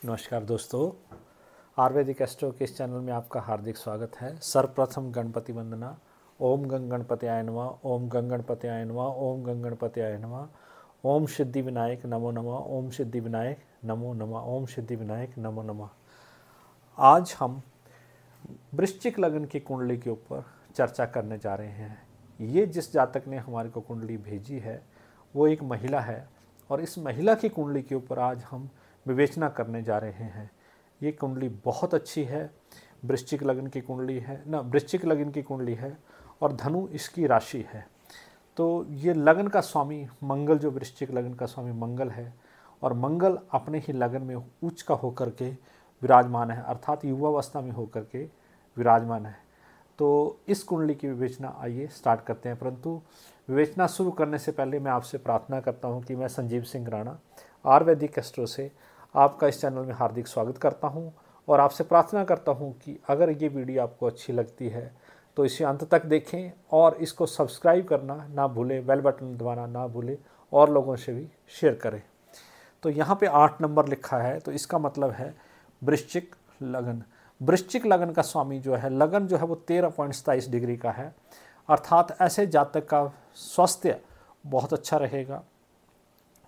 नमस्कार दोस्तों, आयुर्वेदिक एस्ट्रो के इस चैनल में आपका हार्दिक स्वागत है। सर्वप्रथम गणपति वंदना। ओम गंग गणपत्याय नमः, ओम गंग गणपत्याय नमः, ओम गंग गणपत्याय नमः। ओम सिद्धि विनायक नमो नमः, ओम सिद्धि विनायक नमो नमः, ओम सिद्धि विनायक नमो नमः। आज हम वृश्चिक लग्न की कुंडली के ऊपर चर्चा करने जा रहे हैं। ये जिस जातक ने हमारे को कुंडली भेजी है वो एक महिला है और इस महिला की कुंडली के ऊपर आज हम विवेचना करने जा रहे हैं। ये कुंडली बहुत अच्छी है, वृश्चिक लग्न की कुंडली है ना, वृश्चिक लग्न की कुंडली है और धनु इसकी राशि है। तो ये लग्न का स्वामी मंगल, जो वृश्चिक लग्न का स्वामी मंगल है और मंगल अपने ही लग्न में उच्च का होकर के विराजमान है, अर्थात युवावस्था में होकर के विराजमान है। तो इस कुंडली की विवेचना आइए स्टार्ट करते हैं। परंतु विवेचना शुरू करने से पहले मैं आपसे प्रार्थना करता हूं कि मैं संजीव सिंह राणा आयुर्वेदिक एस्ट्रो से आपका इस चैनल में हार्दिक स्वागत करता हूं और आपसे प्रार्थना करता हूं कि अगर ये वीडियो आपको अच्छी लगती है तो इसे अंत तक देखें और इसको सब्सक्राइब करना ना भूलें, बेल बटन दबाना ना भूलें और लोगों से भी शेयर करें। तो यहाँ पे 8 नंबर लिखा है, तो इसका मतलब है वृश्चिक लग्न। वृश्चिक लग्न का स्वामी जो है, लग्न जो है वो 13.27 डिग्री का है, अर्थात ऐसे जातक का स्वास्थ्य बहुत अच्छा रहेगा,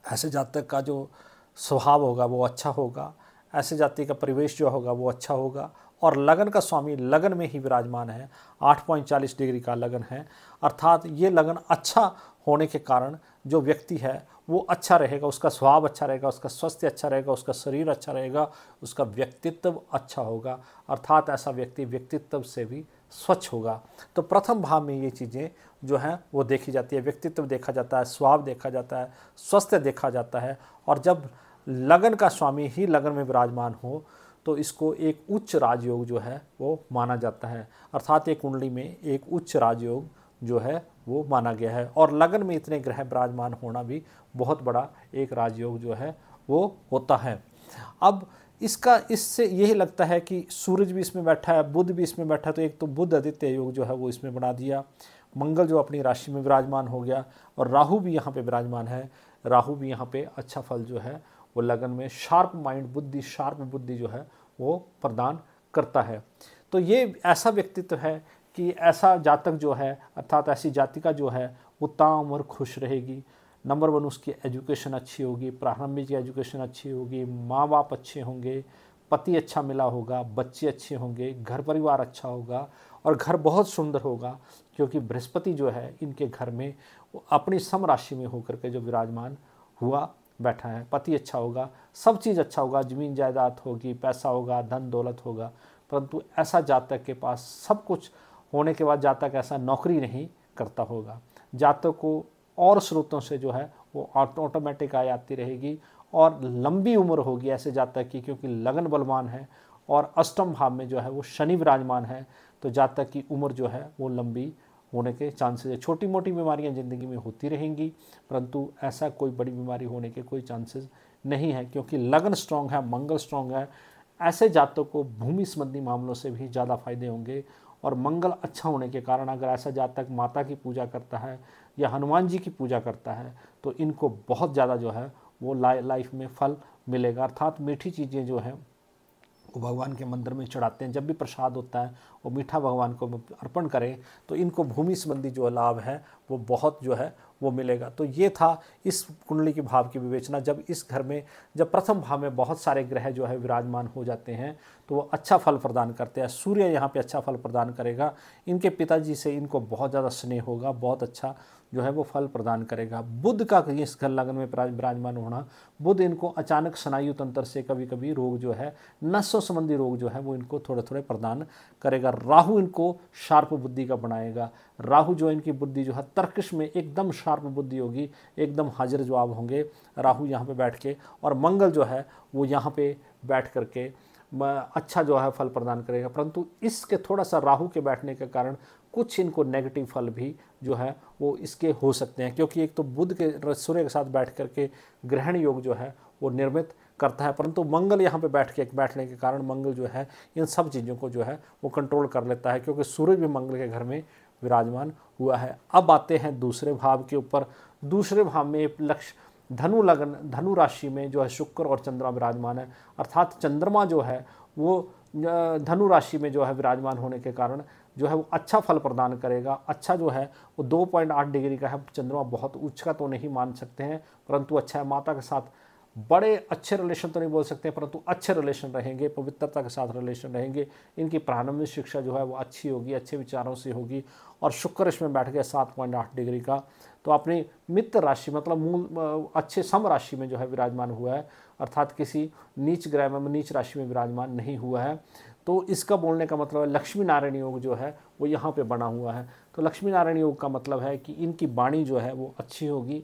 ऐसे जातक का जो स्वभाव होगा वो अच्छा होगा, ऐसे जाति का परिवेश जो होगा वो अच्छा होगा। और लगन का स्वामी लगन में ही विराजमान है, 8.40 डिग्री का लगन है, अर्थात ये लगन अच्छा होने के कारण जो व्यक्ति है वो अच्छा रहेगा, उसका स्वभाव अच्छा रहेगा, उसका स्वास्थ्य अच्छा रहेगा, उसका शरीर अच्छा रहेगा, उसका व्यक्तित्व अच्छा होगा, अर्थात ऐसा व्यक्ति व्यक्तित्व से भी स्वच्छ होगा। तो प्रथम भाव में ये चीज़ें जो हैं वो देखी जाती है, व्यक्तित्व देखा जाता है, स्वभाव देखा जाता है, स्वास्थ्य देखा जाता है। और जब लगन का स्वामी ही लगन में विराजमान हो तो इसको एक उच्च राजयोग जो है वो माना जाता है, अर्थात एक कुंडली में एक उच्च राजयोग जो है वो माना गया है। और लगन में इतने ग्रह विराजमान होना भी बहुत बड़ा एक राजयोग जो है वो होता है। अब इससे यही लगता है कि सूरज भी इसमें बैठा है, बुध भी इसमें बैठा है, तो एक तो बुध आदित्य योग जो है वो इसमें बना दिया, मंगल जो अपनी राशि में विराजमान हो गया और राहु भी यहाँ पे विराजमान है। राहु भी यहाँ पे अच्छा फल जो है वो लगन में शार्प माइंड बुद्धि, शार्प बुद्धि जो है वो प्रदान करता है। तो ये ऐसा व्यक्तित्व है कि ऐसा जातक जो है, अर्थात ऐसी जातिका जो है वो ताउम्र खुश रहेगी। नंबर 1 उसकी एजुकेशन अच्छी होगी, प्रारंभिक एजुकेशन अच्छी होगी, माँ बाप अच्छे होंगे, पति अच्छा मिला होगा, बच्चे अच्छे होंगे, घर परिवार अच्छा होगा और घर बहुत सुंदर होगा, क्योंकि बृहस्पति जो है इनके घर में अपनी सम राशि में होकर के जो विराजमान हुआ बैठा है। पति अच्छा होगा, सब चीज़ अच्छा होगा, ज़मीन जायदाद होगी, पैसा होगा, धन दौलत होगा। परंतु ऐसा जातक के पास सब कुछ होने के बाद जातक ऐसा नौकरी नहीं करता होगा। जातक को और स्रोतों से जो है वो ऑटोमेटिक आय आती रहेगी और लंबी उम्र होगी ऐसे जातक की, क्योंकि लगन बलवान है और अष्टम भाव में जो है वो शनि विराजमान है। तो जातक की उम्र जो है वो लंबी होने के चांसेस है। छोटी मोटी बीमारियां ज़िंदगी में होती रहेंगी, परंतु ऐसा कोई बड़ी बीमारी होने के कोई चांसेस नहीं है, क्योंकि लगन स्ट्रांग है, मंगल स्ट्रांग है। ऐसे जातकों को भूमि संबंधी मामलों से भी ज़्यादा फायदे होंगे। और मंगल अच्छा होने के कारण अगर ऐसा जातक माता की पूजा करता है या हनुमान जी की पूजा करता है तो इनको बहुत ज़्यादा जो है वो लाइफ में फल मिलेगा। अर्थात मीठी चीज़ें जो हैं वो भगवान के मंदिर में चढ़ाते हैं, जब भी प्रसाद होता है वो मीठा भगवान को अर्पण करें तो इनको भूमि संबंधी जो लाभ है वो बहुत जो है वो मिलेगा। तो ये था इस कुंडली की भाव की विवेचना। जब इस घर में, जब प्रथम भाव में बहुत सारे ग्रह जो है विराजमान हो जाते हैं तो वो अच्छा फल प्रदान करते हैं। सूर्य यहाँ पे अच्छा फल प्रदान करेगा, इनके पिताजी से इनको बहुत ज़्यादा स्नेह होगा, बहुत अच्छा जो है वो फल प्रदान करेगा। बुध का इस घर लगन में विराजमान होना, बुध इनको अचानक स्नायु तंत्र से कभी कभी रोग जो है, नसों संबंधी रोग जो है वो इनको थोड़े थोड़े प्रदान करेगा। राहु इनको शार्प बुद्धि का बनाएगा। राहु जो इनकी बुद्धि जो है तर्कश में एकदम शार्प बुद्धि होगी, एकदम हाजिर जवाब होंगे राहु यहाँ पे बैठ के। और मंगल जो है वो यहाँ पे बैठ करके अच्छा जो है फल प्रदान करेगा। परंतु इसके थोड़ा सा राहु के बैठने के कारण कुछ इनको नेगेटिव फल भी जो है वो इसके हो सकते हैं, क्योंकि एक तो बुध के सूर्य के साथ बैठ करके ग्रहण योग जो है वो निर्मित करता है, परंतु मंगल यहाँ पे बैठने के कारण मंगल जो है इन सब चीज़ों को जो है वो कंट्रोल कर लेता है, क्योंकि सूरज भी मंगल के घर में विराजमान हुआ है। अब आते हैं दूसरे भाव के ऊपर। दूसरे भाव में लक्ष्य धनु लग्न, धनु राशि में जो है शुक्र और चंद्रमा विराजमान है, अर्थात चंद्रमा जो है वो धनु राशि में जो है विराजमान होने के कारण जो है वो अच्छा फल प्रदान करेगा। अच्छा जो है वो 2.8 डिग्री का है। चंद्रमा बहुत उच्च का तो नहीं मान सकते हैं, परंतु अच्छा है। माता के साथ बड़े अच्छे रिलेशन तो नहीं बोल सकते, परंतु अच्छे रिलेशन रहेंगे, पवित्रता के साथ रिलेशन रहेंगे। इनकी प्रारंभिक शिक्षा जो है वो अच्छी होगी, अच्छे विचारों से होगी। और शुक्र इसमें बैठ गया 7.8 डिग्री का, तो अपनी मित्र राशि मतलब मूल अच्छे सम राशि में जो है विराजमान हुआ है, अर्थात किसी नीच ग्रह में, नीच राशि में विराजमान नहीं हुआ है। तो इसका बोलने का मतलब है लक्ष्मी नारायण योग जो है वो यहाँ पे बना हुआ है। तो लक्ष्मी नारायण योग का मतलब है कि इनकी वाणी जो है वो अच्छी होगी,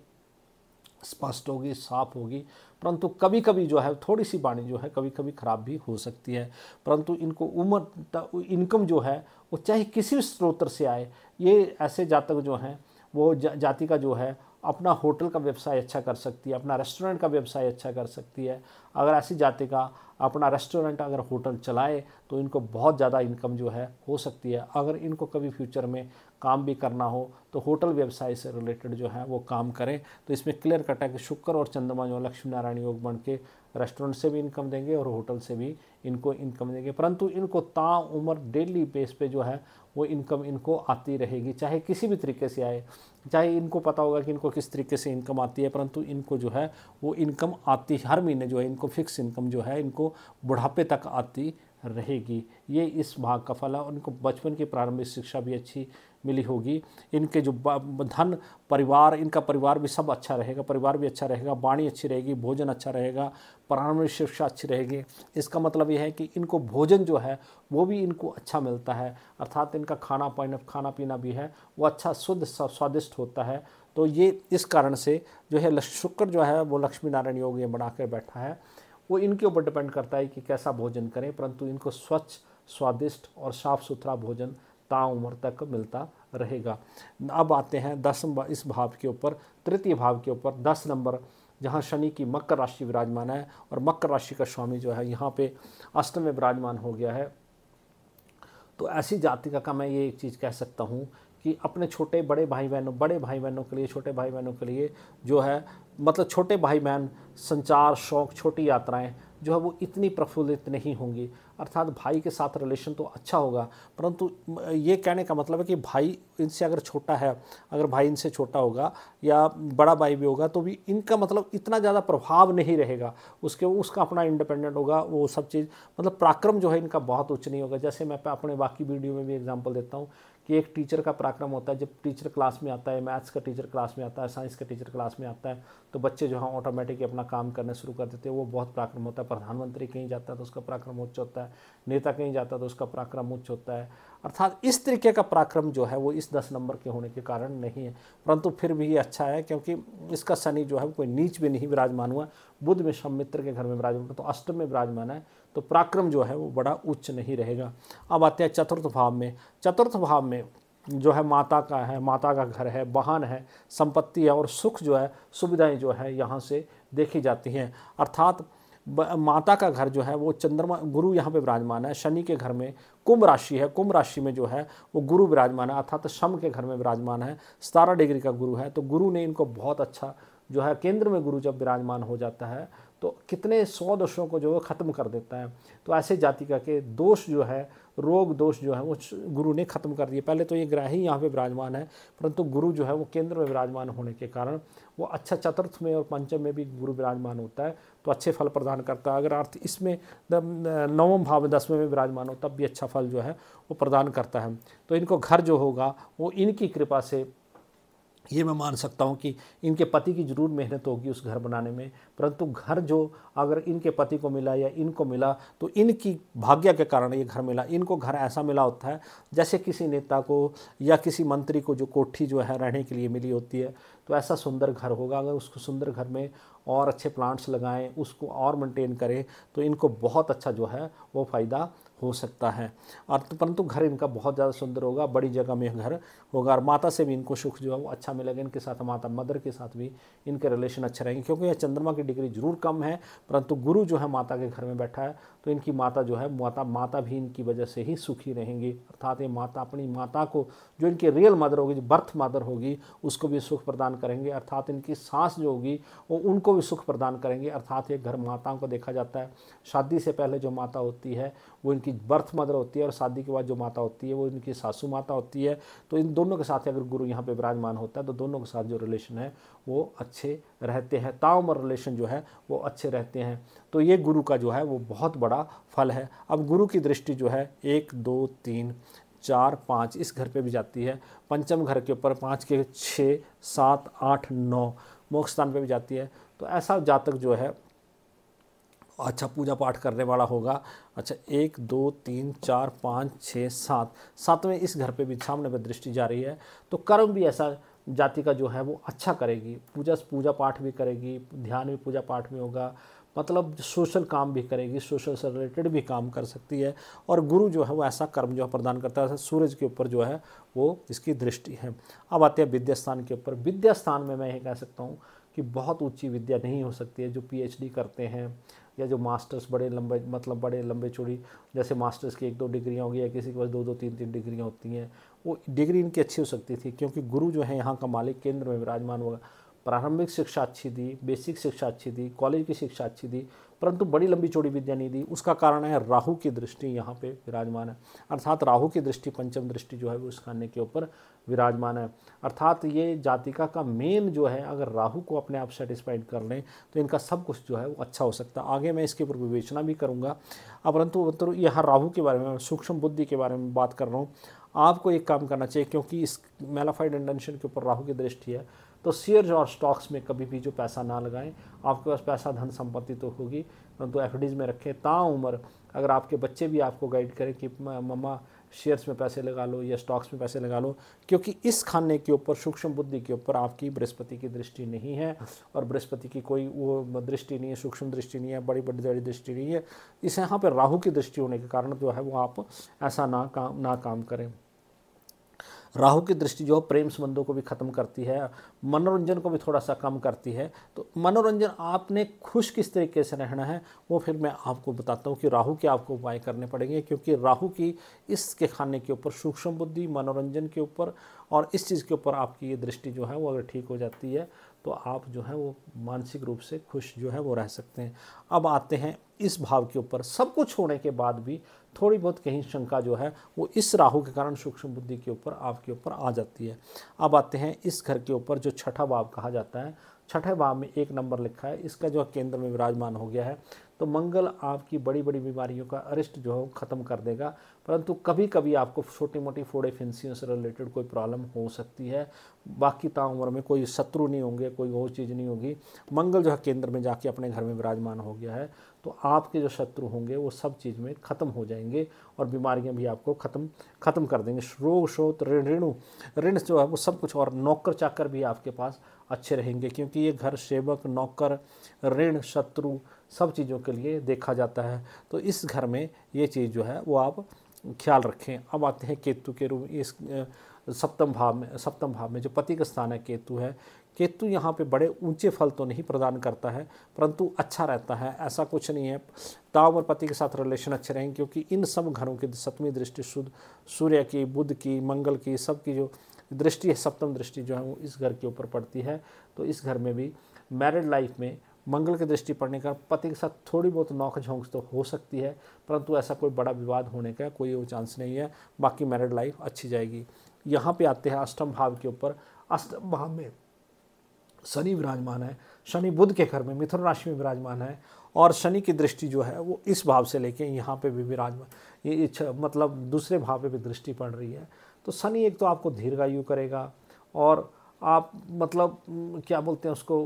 स्पष्ट होगी, साफ होगी, परंतु कभी कभी जो है थोड़ी सी वाणी जो है कभी कभी खराब भी हो सकती है। परंतु इनको उम्र इनकम जो है वो चाहे किसी स्रोत से आए। ये ऐसे जातक जो हैं वो जाति का जो है अपना होटल का व्यवसाय अच्छा कर सकती है, अपना रेस्टोरेंट का व्यवसाय अच्छा कर सकती है। अगर ऐसी जाति का अपना रेस्टोरेंट अगर होटल चलाए तो इनको बहुत ज़्यादा इनकम जो है हो सकती है। अगर इनको कभी फ्यूचर में काम भी करना हो तो होटल व्यवसाय से रिलेटेड जो है वो काम करें। तो इसमें क्लियर कट है कि शुक्र और चंद्रमा जो लक्ष्मी नारायण योग बन के रेस्टोरेंट से भी इनकम देंगे और होटल से भी इनको इनकम देंगे। परंतु इनको ताउम्र डेली बेस पे जो है वो इनकम इनको आती रहेगी, चाहे किसी भी तरीके से आए। चाहे इनको पता होगा कि इनको किस तरीके से इनकम आती है, परंतु इनको जो है वो इनकम आती हर महीने जो है इनको फिक्स इनकम जो है इनको बुढ़ापे तक आती रहेगी। ये इस भाग का फल है। उनको बचपन की प्रारंभिक शिक्षा भी अच्छी मिली होगी। इनके जो धन परिवार, इनका परिवार भी सब अच्छा रहेगा, परिवार भी अच्छा रहेगा, वाणी अच्छी रहेगी, भोजन अच्छा रहेगा, प्रारंभिक शिक्षा अच्छी रहेगी। इसका मतलब यह है कि इनको भोजन जो है वो भी इनको अच्छा मिलता है, अर्थात इनका खाना पीना भी है वो अच्छा शुद्ध स्वादिष्ट होता है। तो ये इस कारण से जो है शुक्र जो है वो लक्ष्मी नारायण योग ये बना कर बैठा है। वो इनके ऊपर डिपेंड करता है कि कैसा भोजन करें, परंतु इनको स्वच्छ, स्वादिष्ट और साफ सुथरा भोजन ताउम्र तक मिलता रहेगा। अब आते हैं इस भाव के ऊपर, तृतीय भाव के ऊपर 10 नंबर, जहाँ शनि की मकर राशि विराजमान है और मकर राशि का स्वामी जो है यहाँ पे अष्टम में विराजमान हो गया है। तो ऐसी जाति का मैं ये एक चीज़ कह सकता हूँ कि अपने बड़े भाई बहनों के लिए, छोटे भाई बहनों के लिए जो है मतलब छोटे भाई बहन संचार, शौक, छोटी यात्राएं जो है वो इतनी प्रफुल्लित नहीं होंगी। अर्थात भाई के साथ रिलेशन तो अच्छा होगा, परंतु ये कहने का मतलब है कि भाई इनसे अगर छोटा है, अगर भाई इनसे छोटा होगा या बड़ा भाई भी होगा तो भी इनका मतलब इतना ज़्यादा प्रभाव नहीं रहेगा। उसका अपना इंडिपेंडेंट होगा, वो सब चीज़ मतलब पराक्रम जो है इनका बहुत उच्च नहीं होगा। जैसे मैं अपने बाकी वीडियो में भी एग्जाम्पल देता हूँ कि एक टीचर का पराक्रम होता है, जब टीचर क्लास में आता है, मैथ्स का टीचर क्लास में आता है, साइंस का टीचर क्लास में आता है, तो बच्चे जो हैं ऑटोमेटिक अपना काम करना शुरू कर देते हैं। वो बहुत पराक्रम होता है। प्रधानमंत्री कहीं जाता है तो उसका पराक्रम उच्च होता है, नेता कहीं जाता है तो उसका पराक्रम उच्च होता है। अर्थात इस तरीके का पराक्रम जो है वो इस 10 नंबर के होने के कारण नहीं है, परंतु फिर भी ये अच्छा है क्योंकि इसका शनि जो है कोई नीच भी नहीं विराजमान हुआ। बुध में मित्र के घर में विराजमान, तो अष्टम में विराजमान है, तो पराक्रम जो है वो बड़ा उच्च नहीं रहेगा। अब आते हैं चतुर्थ भाव में। चतुर्थ भाव में जो है माता का घर है, वाहन है, संपत्ति है और सुख जो है, सुविधाएं जो है यहाँ से देखी जाती हैं। अर्थात माता का घर जो है वो चंद्रमा गुरु यहाँ पे विराजमान है। शनि के घर में कुंभ राशि है, कुंभ राशि में जो है वो गुरु विराजमान है, अर्थात शम के घर में विराजमान है। 17 डिग्री का गुरु है, तो गुरु ने इनको बहुत अच्छा जो है, केंद्र में गुरु जब विराजमान हो जाता है तो कितने 100 दोषों को जो है ख़त्म कर देता है। तो ऐसे जातिका के दोष जो है, रोग दोष जो है वो गुरु ने ख़त्म कर दिए। पहले तो ये ग्रह ही यहाँ पे विराजमान है, परंतु गुरु जो है वो केंद्र में विराजमान होने के कारण वो अच्छा, चतुर्थ में और पंचम में भी गुरु विराजमान होता है तो अच्छे फल प्रदान करता है। अगर अर्थ इसमें नवम भाव में 10वें में विराजमान हो तब भी अच्छा फल जो है वो प्रदान करता है। तो इनको घर जो होगा वो इनकी कृपा से, ये मैं मान सकता हूँ कि इनके पति की ज़रूर मेहनत होगी उस घर बनाने में, परंतु घर जो अगर इनके पति को मिला या इनको मिला तो इनकी भाग्य के कारण ये घर मिला। इनको घर ऐसा मिला होता है जैसे किसी नेता को या किसी मंत्री को जो कोठी जो है रहने के लिए मिली होती है, तो ऐसा सुंदर घर होगा। अगर उसको सुंदर घर में और अच्छे प्लांट्स लगाएं, उसको और मेंटेन करें तो इनको बहुत अच्छा जो है वो फ़ायदा हो सकता है। और परंतु घर इनका बहुत ज़्यादा सुंदर होगा, बड़ी जगह में घर होगा, और माता से भी इनको सुख जो है वो अच्छा मिलेगा। इनके साथ माता मदर के साथ भी इनके रिलेशन अच्छे रहेंगे, क्योंकि यह चंद्रमा की डिग्री जरूर कम है, परंतु गुरु जो है माता के घर में बैठा है, तो इनकी माता जो है माता भी इनकी वजह से ही सुखी रहेंगी। अर्थात ये माता अपनी माता को, जो इनकी रियल मदर होगी, जो बर्थ मदर होगी, उसको भी सुख प्रदान करेंगे। अर्थात इनकी सास जो होगी वो उनको भी सुख प्रदान करेंगे। अर्थात ये घर माताओं को देखा जाता है, शादी से पहले जो माता होती है वो इनकी बर्थ मदर होती है, और शादी के बाद जो माता होती है वो इनकी सासू माता होती है। तो इन दोनों के साथ अगर गुरु यहाँ पे विराजमान होता है तो दोनों के साथ जो रिलेशन है वो अच्छे रहते हैं, ताउम्र रिलेशन जो है वो अच्छे रहते हैं। तो ये गुरु का जो है वो बहुत बड़ा फल है। अब गुरु की दृष्टि जो है 1 2 3 4 5 इस घर पे भी जाती है, पंचम घर के ऊपर 5 के 6 7 8 9 मोक्ष स्थान पे भी जाती है। तो ऐसा जातक जो है अच्छा पूजा पाठ करने वाला होगा। अच्छा 1 2 3 4 5 6 7 सातवें इस घर पे भी सामने पे दृष्टि जा रही है, तो कर्म भी ऐसा जाति का जो है वो अच्छा करेगी। पूजा पाठ भी करेगी, ध्यान भी पूजा पाठ में होगा, मतलब सोशल काम भी करेगी, सोशल से रिलेटेड भी काम कर सकती है। और गुरु जो है वो ऐसा कर्म जो है प्रदान करता है, सूरज के ऊपर जो है वो इसकी दृष्टि है। अब आते हैं विद्या स्थान के ऊपर। विद्या स्थान में मैं ये कह सकता हूँ कि बहुत ऊंची विद्या नहीं हो सकती है। जो PhD करते हैं या जो मास्टर्स बड़े लंबे चौड़ी, जैसे मास्टर्स की 1 2 डिग्रियाँ होगी, या किसी के पास 2 2 3 3 डिग्रियाँ होती हैं, वो डिग्री इनकी अच्छी हो सकती थी, क्योंकि गुरु जो है यहाँ का मालिक केंद्र में विराजमान होगा। प्रारंभिक शिक्षा अच्छी दी, बेसिक शिक्षा अच्छी दी, कॉलेज की शिक्षा अच्छी दी, परंतु बड़ी लंबी चौड़ी विद्या नहीं दी। उसका कारण है राहु की दृष्टि यहाँ पे विराजमान है। अर्थात राहु की दृष्टि, पंचम दृष्टि जो है वो उस खाने के ऊपर विराजमान है। अर्थात ये जातिका का मेन जो है, अगर राहु को अपने आप सेटिस्फाइड कर लें तो इनका सब कुछ जो है वो अच्छा हो सकता है। आगे मैं इसके ऊपर विवेचना भी करूँगा। परंतु यहाँ राहु के बारे में, सूक्ष्म बुद्धि के बारे में बात कर रहा हूँ। आपको एक काम करना चाहिए, क्योंकि इस मैलाफाइड इंटेंशन के ऊपर राहु की दृष्टि है, तो शेयर्स और स्टॉक्स में कभी भी जो पैसा ना लगाएं। आपके पास पैसा धन संपत्ति तो होगी, परंतु एफडीज में रखें। ताउम्र अगर आपके बच्चे भी आपको गाइड करें कि मम्मा शेयर्स में पैसे लगा लो या स्टॉक्स में पैसे लगा लो, क्योंकि इस खाने के ऊपर, सूक्ष्म बुद्धि के ऊपर आपकी बृहस्पति की दृष्टि नहीं है, और बृहस्पति की कोई वो दृष्टि नहीं है, सूक्ष्म दृष्टि नहीं है, बड़ी दृष्टि नहीं है। इस यहाँ पर राहु की दृष्टि होने के कारण जो है वो आप ऐसा ना काम करें। राहु की दृष्टि जो प्रेम संबंधों को भी खत्म करती है, मनोरंजन को भी थोड़ा सा कम करती है। तो मनोरंजन आपने खुश किस तरीके से रहना है वो फिर मैं आपको बताता हूँ कि राहु के आपको उपाय करने पड़ेंगे, क्योंकि राहु की इसके खाने के ऊपर, सूक्ष्म बुद्धि, मनोरंजन के ऊपर और इस चीज़ के ऊपर आपकी ये दृष्टि जो है वो अगर ठीक हो जाती है तो आप जो है वो मानसिक रूप से खुश जो है वो रह सकते हैं। अब आते हैं इस भाव के ऊपर। सब कुछ होने के बाद भी थोड़ी बहुत कहीं शंका जो है वो इस राहु के कारण सूक्ष्म बुद्धि के ऊपर, आपके ऊपर आ जाती है। अब आते हैं इस घर के ऊपर जो छठा भाव कहा जाता है। छठे भाव में 1 नंबर लिखा है, इसका जो केंद्र में विराजमान हो गया है, तो मंगल आपकी बड़ी बड़ी बीमारियों का अरिष्ट जो है ख़त्म कर देगा। परंतु कभी कभी आपको छोटी मोटी फोड़े फिंसियों से रिलेटेड कोई प्रॉब्लम हो सकती है। बाकी ताउम्र में कोई शत्रु नहीं होंगे, कोई वो चीज़ नहीं होगी। मंगल जो है केंद्र में जाके अपने घर में विराजमान हो गया है, तो आपके जो शत्रु होंगे वो सब चीज़ में ख़त्म हो जाएंगे, और बीमारियां भी आपको ख़त्म कर देंगे। रोग शोथ ऋण जो है वो सब कुछ, और नौकर चाकर भी आपके पास अच्छे रहेंगे, क्योंकि ये घर सेवक, नौकर, ऋण, शत्रु सब चीज़ों के लिए देखा जाता है। तो इस घर में ये चीज़ जो है वो आप ख्याल रखें। अब आते हैं केतु के रूप। इस सप्तम भाव में जो पति का स्थान है केतु है। केतु यहाँ पे बड़े ऊंचे फल तो नहीं प्रदान करता है, परंतु अच्छा रहता है, ऐसा कुछ नहीं है। ताव और पति के साथ रिलेशन अच्छे रहेंगे, क्योंकि इन सब घरों की सप्तमी दृष्टि सूर्य की, बुध की, मंगल की, सबकी जो दृष्टि है, सप्तम दृष्टि जो है वो इस घर के ऊपर पड़ती है। तो इस घर में भी मैरिड लाइफ में मंगल की दृष्टि पड़ने का पति के साथ थोड़ी बहुत नोक झोंक तो हो सकती है, परंतु ऐसा कोई बड़ा विवाद होने का कोई वो चांस नहीं है। बाकी मैरिड लाइफ अच्छी जाएगी। यहाँ पे आते हैं अष्टम भाव के ऊपर। अष्टम भाव में शनि विराजमान है। शनि बुध के घर में मिथुन राशि में विराजमान है, और शनि की दृष्टि जो है वो इस भाव से लेके यहाँ पे भी विराजमान, ये मतलब दूसरे भाव पे भी दृष्टि पड़ रही है। तो शनि एक तो आपको दीर्घायु करेगा, और आप मतलब क्या बोलते हैं उसको,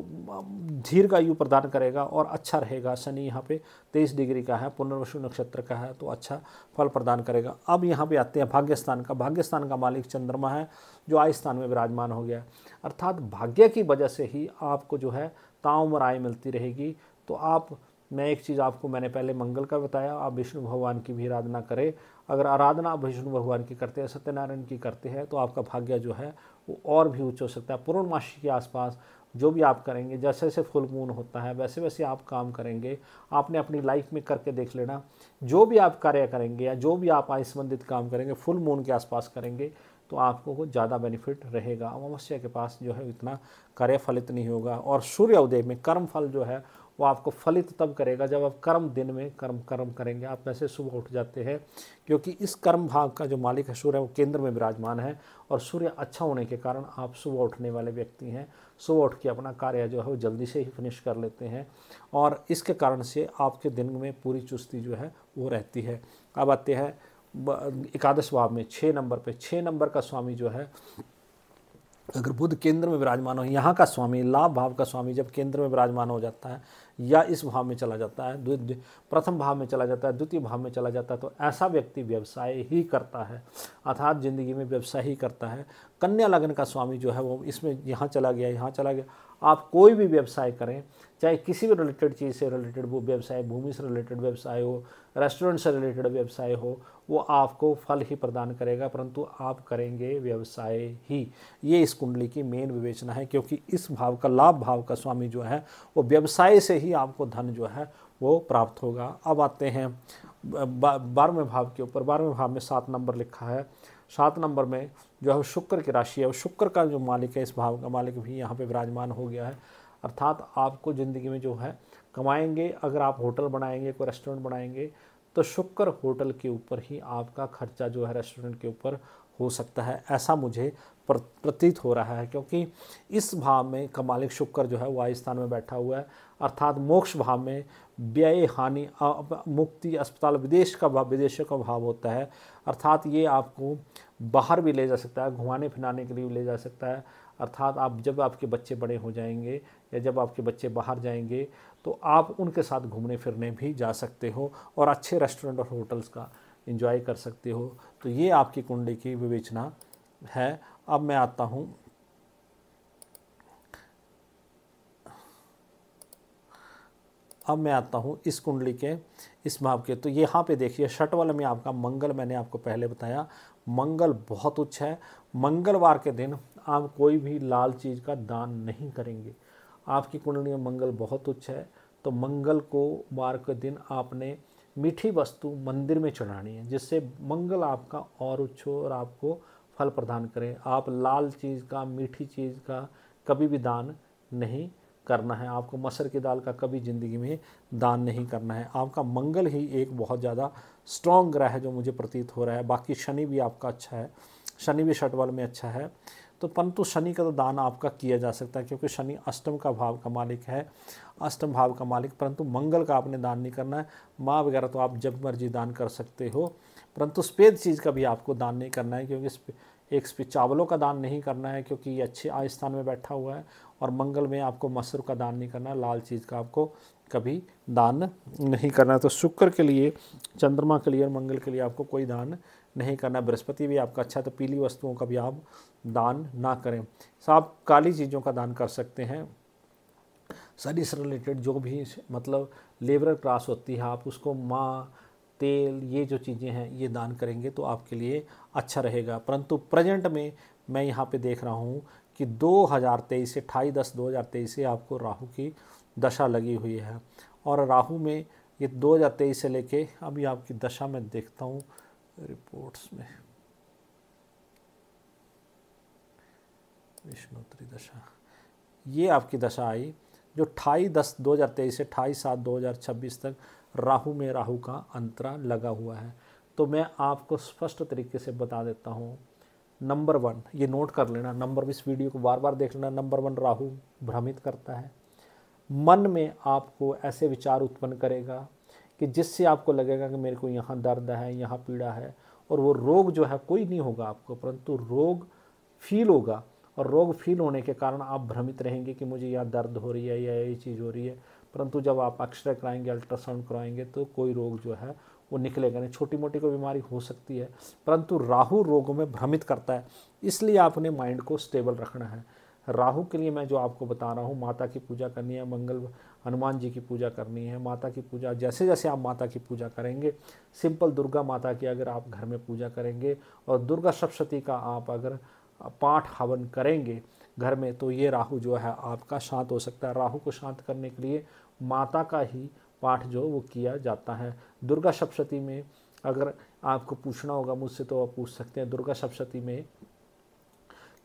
दीर्घायु प्रदान करेगा और अच्छा रहेगा। शनि यहाँ पे 23 डिग्री का है, पुनर्वसु नक्षत्र का है, तो अच्छा फल प्रदान करेगा। अब यहाँ पे आते हैं भाग्यस्थान का। भाग्यस्थान का मालिक चंद्रमा है, जो आय स्थान में विराजमान हो गया। अर्थात भाग्य की वजह से ही आपको जो है ताउम्र आय मिलती रहेगी। तो आप मैं एक चीज़ आपको मैंने पहले मंगल का बताया, आप विष्णु भगवान की भी आराधना करें। अगर आराधना आप विष्णु भगवान की करते हैं, सत्यनारायण की करते हैं, तो आपका भाग्य जो है वो और भी उच्च हो सकता है। पूर्णमासी के आसपास जो भी आप करेंगे, जैसे जैसे फुल मून होता है वैसे वैसे आप काम करेंगे। आपने अपनी लाइफ में करके देख लेना, जो भी आप कार्य करेंगे या जो भी आप आय संबंधित काम करेंगे फुल मून के आसपास करेंगे तो आपको वो ज़्यादा बेनिफिट रहेगा। अमावस्या के पास जो है इतना कार्य फलित नहीं होगा। और सूर्य उदय में कर्म फल जो है वो आपको फलित तब करेगा जब आप कर्म दिन में कर्म करेंगे। आप वैसे सुबह उठ जाते हैं, क्योंकि इस कर्म भाग का जो मालिक है सूर्य, वो केंद्र में विराजमान है और सूर्य अच्छा होने के कारण आप सुबह उठने वाले व्यक्ति हैं। सुबह उठ के अपना कार्य जो है वो जल्दी से ही फिनिश कर लेते हैं और इसके कारण से आपके दिन में पूरी चुस्ती जो है वो रहती है। अब आते हैं एकादश भाव में 6 नंबर पे। 6 नंबर का स्वामी जो है, अगर बुध केंद्र में विराजमान हो, यहाँ का स्वामी लाभ भाव का स्वामी जब केंद्र में विराजमान हो जाता है या इस भाव में चला जाता है, प्रथम भाव में चला जाता है, द्वितीय भाव में चला जाता है, तो ऐसा व्यक्ति व्यवसाय ही करता है, अर्थात जिंदगी में व्यवसाय ही करता है। कन्या लग्न का स्वामी जो है वो इसमें यहाँ चला गया, यहाँ चला गया। आप कोई भी व्यवसाय करें, चाहे किसी भी रिलेटेड चीज़ से रिलेटेड वो व्यवसाय, भूमि से रिलेटेड व्यवसाय हो, रेस्टोरेंट से रिलेटेड व्यवसाय हो, वो आपको फल ही प्रदान करेगा, परंतु आप करेंगे व्यवसाय ही। ये इस कुंडली की मेन विवेचना है, क्योंकि इस भाव का लाभ भाव का स्वामी जो है वो व्यवसाय से ही आपको धन जो है वो प्राप्त होगा। अब आते हैं 12वें भाव के ऊपर। 12वें भाव में 7 नंबर लिखा है। 7 नंबर में जो है शुक्र की राशि है, और शुक्र का जो मालिक है, इस भाव का मालिक भी यहाँ पे विराजमान हो गया है। अर्थात आपको ज़िंदगी में जो है कमाएंगे, अगर आप होटल बनाएंगे, कोई रेस्टोरेंट बनाएंगे, तो शुक्र होटल के ऊपर ही आपका खर्चा जो है रेस्टोरेंट के ऊपर हो सकता है, ऐसा मुझे प्रतीत हो रहा है। क्योंकि इस भाव में का मालिक शुक्र जो है वो आय स्थान में बैठा हुआ है, अर्थात मोक्ष भाव में व्यय, हानि, मुक्ति, अस्पताल, विदेशों का भाव होता है। अर्थात ये आपको बाहर भी ले जा सकता है, घुमाने फिराने के लिए भी ले जा सकता है। अर्थात आप जब आपके बच्चे बड़े हो जाएंगे या जब आपके बच्चे बाहर जाएंगे तो आप उनके साथ घूमने फिरने भी जा सकते हो और अच्छे रेस्टोरेंट और होटल्स का एंजॉय कर सकते हो। तो ये आपकी कुंडली की विवेचना है। अब मैं आता हूँ इस कुंडली के इस भाव के। तो यहाँ पे देखिए षटवल में आपका मंगल, मैंने आपको पहले बताया मंगल बहुत उच्च है। मंगलवार के दिन आप कोई भी लाल चीज़ का दान नहीं करेंगे। आपकी कुंडली में मंगल बहुत उच्च है, तो मंगल को वार के दिन आपने मीठी वस्तु मंदिर में चढ़ानी है, जिससे मंगल आपका और उच्च हो और आपको फल प्रदान करें। आप लाल चीज़ का, मीठी चीज़ का कभी भी दान नहीं करना है। आपको मसर की दाल का कभी ज़िंदगी में दान नहीं करना है। आपका मंगल ही एक बहुत ज़्यादा स्ट्रॉन्ग ग्रह है जो मुझे प्रतीत हो रहा है। बाकी शनि भी आपका अच्छा है, शनि भी षटवल में अच्छा है, तो परंतु शनि का तो दान आपका किया जा सकता है, क्योंकि शनि अष्टम का भाव का मालिक है, अष्टम भाव का मालिक। परंतु मंगल का आपने दान नहीं करना है। माँ वगैरह तो आप जब मर्जी दान कर सकते हो, परंतु सफ़ेद चीज़ का भी आपको दान नहीं करना है, क्योंकि एक चावलों का दान नहीं करना है, क्योंकि ये अच्छे आय स्थान में बैठा हुआ है। और मंगल में आपको मसूर का दान नहीं करना है, लाल चीज़ का आपको कभी दान नहीं करना है। तो शुक्र के लिए, चंद्रमा के लिए और मंगल के लिए आपको कोई दान नहीं करना। बृहस्पति भी आपका अच्छा, तो पीली वस्तुओं का भी आप दान ना करें। तो आप काली चीज़ों का दान कर सकते हैं। शनि से रिलेटेड जो भी मतलब लेबर क्लास होती है, आप उसको माँ, तेल, ये जो चीज़ें हैं ये दान करेंगे तो आपके लिए अच्छा रहेगा। परंतु प्रेजेंट में मैं यहाँ पे देख रहा हूँ कि 2023 से 28/10/2023 से आपको राहु की दशा लगी हुई है, और राहु में ये 2023 से लेके अभी आपकी दशा में देखता हूँ रिपोर्ट्स में, विष्णु त्रिदशा, ये आपकी दशा आई जो 28/10/2023 से 28/7/2026 तक राहु में राहु का अंतरा लगा हुआ है। तो मैं आपको स्पष्ट तरीके से बता देता हूँ। नंबर 1, ये नोट कर लेना, नंबर, इस वीडियो को बार बार देख लेना। नंबर 1, राहु भ्रमित करता है, मन में आपको ऐसे विचार उत्पन्न करेगा कि जिससे आपको लगेगा कि मेरे को यहाँ दर्द है, यहाँ पीड़ा है, और वो रोग जो है कोई नहीं होगा आपको, परंतु रोग फील होगा, और रोग फील होने के कारण आप भ्रमित रहेंगे कि मुझे यहाँ दर्द हो रही है या ये चीज़ हो रही है। परंतु जब आप एक्सरे कराएंगे, अल्ट्रासाउंड कराएंगे, तो कोई रोग जो है वो निकलेगा नहीं। छोटी मोटी कोई बीमारी हो सकती है, परंतु राहु रोगों में भ्रमित करता है। इसलिए आपने माइंड को स्टेबल रखना है। राहु के लिए मैं जो आपको बता रहा हूँ, माता की पूजा करनी है, मंगल हनुमान जी की पूजा करनी है, माता की पूजा जैसे जैसे आप माता की पूजा करेंगे, सिंपल दुर्गा माता की अगर आप घर में पूजा करेंगे और दुर्गा सप्तशती का आप अगर पाठ हवन करेंगे घर में, तो ये राहु जो है आपका शांत हो सकता है। राहु को शांत करने के लिए माता का ही पाठ जो वो किया जाता है। दुर्गा सप्तशती में अगर आपको पूछना होगा मुझसे तो आप पूछ सकते हैं। दुर्गा सप्तशती में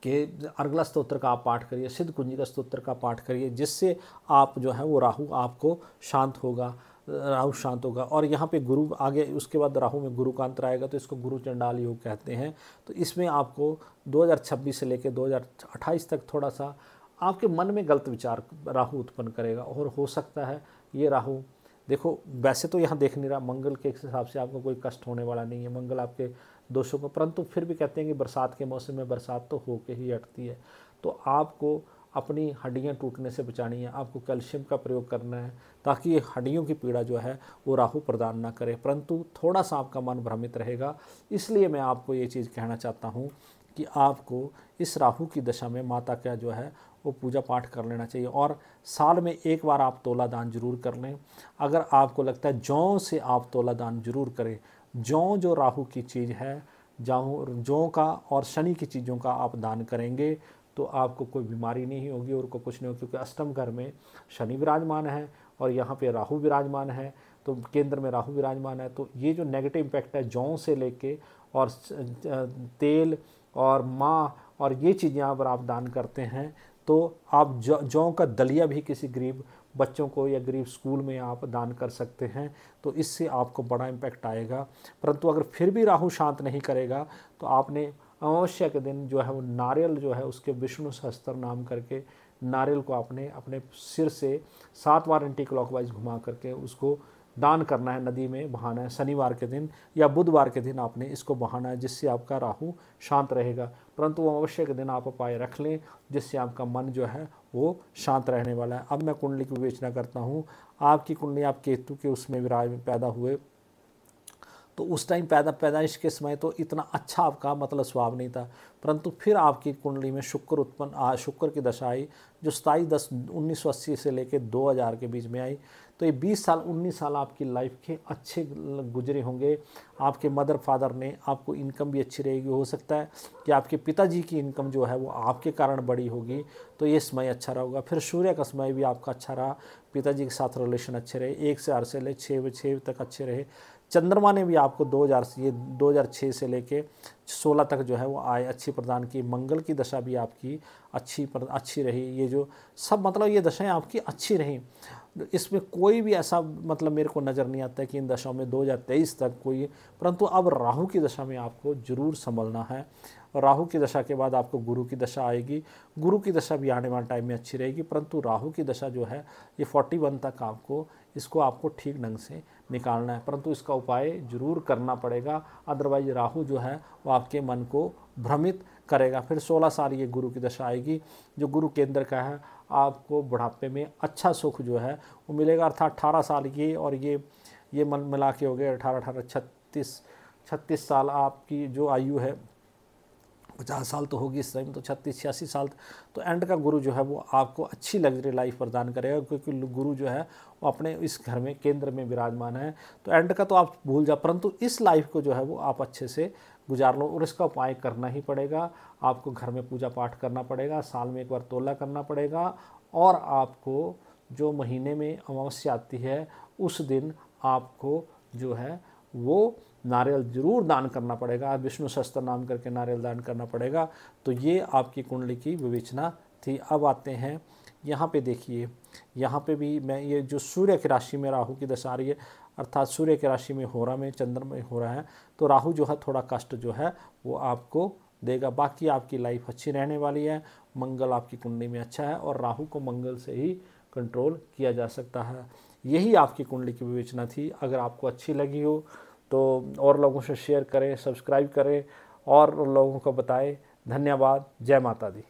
कि अर्गला स्तोत्र का आप पाठ करिए, सिद्ध कुंजिका स्तोत्र का पाठ करिए, जिससे आप जो है वो राहु आपको शांत होगा, राहु शांत होगा। और यहाँ पे गुरु आगे, उसके बाद राहु में गुरु का अंतर आएगा, तो इसको गुरु चंडाल योग कहते हैं। तो इसमें आपको 2026 से लेकर 2028 तक थोड़ा सा आपके मन में गलत विचार राहु उत्पन्न करेगा, और हो सकता है ये राहु, देखो वैसे तो यहाँ देख नहीं रहा, मंगल के हिसाब से आपको कोई कष्ट होने वाला नहीं है, मंगल आपके दोषों को, परंतु फिर भी कहते हैं कि बरसात के मौसम में बरसात तो होके ही हटती है। तो आपको अपनी हड्डियां टूटने से बचानी है, आपको कैल्शियम का प्रयोग करना है, ताकि ये हड्डियों की पीड़ा जो है वो राहु प्रदान ना करे। परंतु थोड़ा सा आपका मन भ्रमित रहेगा, इसलिए मैं आपको ये चीज़ कहना चाहता हूँ कि आपको इस राहु की दशा में माता का जो है वो पूजा पाठ कर लेना चाहिए। और साल में एक बार आप तोला दान जरूर कर लें। अगर आपको लगता है जौ से आप तोला दान जरूर करें। जौ जो राहु की चीज़ है, जौ का और शनि की चीज़ों का आप दान करेंगे तो आपको कोई बीमारी नहीं होगी और को कुछ नहीं होगा, क्योंकि अष्टम घर में शनि विराजमान है और यहाँ पे राहु विराजमान है, तो केंद्र में राहु विराजमान है। तो ये जो नेगेटिव इम्पैक्ट है जौ से लेके और तेल और माँ और ये चीज़ें अगर आप दान करते हैं तो आप जौ का दलिया भी किसी गरीब बच्चों को या गरीब स्कूल में आप दान कर सकते हैं, तो इससे आपको बड़ा इम्पैक्ट आएगा। परंतु अगर फिर भी राहु शांत नहीं करेगा तो आपने अमावस्या के दिन जो है वो नारियल जो है उसके विष्णु सहस्त्र नाम करके नारियल को आपने अपने सिर से 7 बार एंटी क्लॉकवाइज घुमा करके उसको दान करना है, नदी में बहाना है। शनिवार के दिन या बुधवार के दिन आपने इसको बहाना है, जिससे आपका राहु शांत रहेगा। परंतु वो अवश्य के दिन आप उपाय रख लें जिससे आपका मन जो है वो शांत रहने वाला है। अब मैं कुंडली की विवेचना करता हूँ। आपकी कुंडली आप केतु के उसमें विराज पैदा हुए, तो उस टाइम पैदाइश के समय तो इतना अच्छा आपका मतलब स्वभाव नहीं था, परंतु फिर आपकी कुंडली में शुक्र की दशा आई जो 27/10/1980 से लेकर 2000 के बीच में आई। तो ये 20 साल 19 साल आपकी लाइफ के अच्छे गुजरे होंगे। आपके मदर फादर ने आपको इनकम भी अच्छी रहेगी, हो सकता है कि आपके पिताजी की इनकम जो है वो आपके कारण बड़ी होगी, तो ये समय अच्छा रहेगा। फिर सूर्य का समय भी आपका अच्छा रहा, पिताजी के साथ रिलेशन अच्छे रहे, 1 से 8 से ले 6 तक अच्छे रहे। चंद्रमा ने भी आपको 2006 से लेके 16 तक जो है वो आय अच्छी प्रदान की। मंगल की दशा भी आपकी अच्छी रही। ये जो सब मतलब ये दशाएं आपकी अच्छी रहीं, इसमें कोई भी ऐसा मतलब मेरे को नज़र नहीं आता है कि इन दशाओं में 2023 तक कोई, परंतु अब राहु की दशा में आपको ज़रूर संभलना है। राहु की दशा के बाद आपको गुरु की दशा आएगी। गुरु की दशा भी आने वाले टाइम में अच्छी रहेगी, परंतु राहु की दशा जो है ये 41 तक आपको ठीक ढंग से निकालना है, परंतु इसका उपाय जरूर करना पड़ेगा। अदरवाइज राहु जो है वो आपके मन को भ्रमित करेगा। फिर 16 साल ये गुरु की दशा आएगी जो गुरु केंद्र का है, आपको बुढ़ापे में अच्छा सुख जो है वो मिलेगा। अर्थात 18 साल ये और ये मन मिला के हो गए 18 36 साल आपकी जो आयु है, 50 साल तो होगी इस टाइम, तो 36-86 साल तो एंड का गुरु जो है वो आपको अच्छी लग्जरी लाइफ प्रदान करेगा, क्योंकि गुरु जो है वो अपने इस घर में केंद्र में विराजमान है। तो एंड का तो आप भूल जा, परंतु इस लाइफ को जो है वो आप अच्छे से गुजार लो, और इसका उपाय करना ही पड़ेगा। आपको घर में पूजा पाठ करना पड़ेगा, साल में एक बार तोला करना पड़ेगा, और आपको जो महीने में अमावस्या आती है उस दिन आपको जो है वो नारियल जरूर दान करना पड़ेगा, विष्णु सहस्त्र नाम करके नारियल दान करना पड़ेगा। तो ये आपकी कुंडली की विवेचना थी। अब आते हैं यहाँ पे, देखिए यहाँ पे भी मैं ये जो सूर्य की राशि में राहु की दशा आ रही है, अर्थात सूर्य की राशि में हो रहा में चंद्र में हो रहा है, तो राहु जो है थोड़ा कष्ट जो है वो आपको देगा। बाकी आपकी लाइफ अच्छी रहने वाली है। मंगल आपकी कुंडली में अच्छा है और राहु को मंगल से ही कंट्रोल किया जा सकता है। यही आपकी कुंडली की विवेचना थी। अगर आपको अच्छी लगी हो तो और लोगों से शेयर करें, सब्सक्राइब करें और लोगों को बताएं। धन्यवाद। जय माता दी।